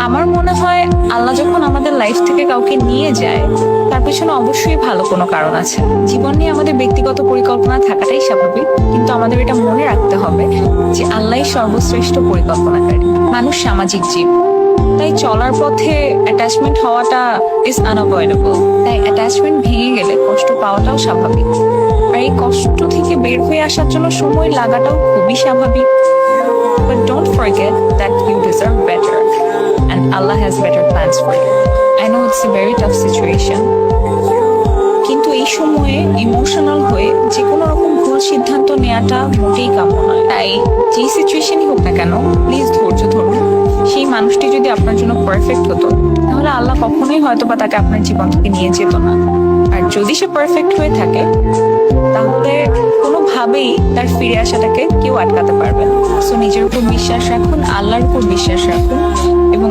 আমার মনে হয় আল্লাহ যখন আমাদের লাইফ থেকে কাউকে নিয়ে যায় তার পেছনে অবশ্যই ভালো কোনো কারণ আছে। জীবন নিয়ে আমাদের ব্যক্তিগত পরিকল্পনা থাকাটাই স্বাভাবিক, কিন্তু আমাদের এটা মনে রাখতে হবে যে আল্লাহই সর্বশ্রেষ্ঠ পরিকল্পনাকারী। মানুষ সামাজিক জীব, তাই চলার পথে অ্যাটাচমেন্ট হওয়াটা ইজ আনঅ্যাভয়েডেবল। তাই অ্যাটাচমেন্ট ভেঙে গেলে কষ্ট পাওয়াটাও স্বাভাবিক, আর এই কষ্ট থেকে বের হয়ে আসার জন্য সময় লাগাটাও খুবই স্বাভাবিক। But don't forget that you deserve better and Allah has better plans for you. I know it's a very tough situation, কিন্তু এই সময়ে ইমোশনাল হয়ে যে কোনো রকম ভুল সিদ্ধান্ত নেওয়াটা মোটেই কাম্য নয়। তাই যে সিচুয়েশনই হোক না কেন, প্লিজ ধৈর্য ধরুন। সেই মানুষটি যদি আপনার জন্য পারফেক্ট হতো তাহলে আল্লাহ কখনোই হয়তো বা তাকে আপনার জীবন থেকে নিয়ে যেত না। আর যদি সে পারফেক্ট হয়ে থাকে তাহলে কোনোভাবেই তার ফিরে আসাটাকে কেউ আটকাতে পারবে না। সো নিজের উপর বিশ্বাস রাখুন, আল্লাহর উপর বিশ্বাস রাখুন এবং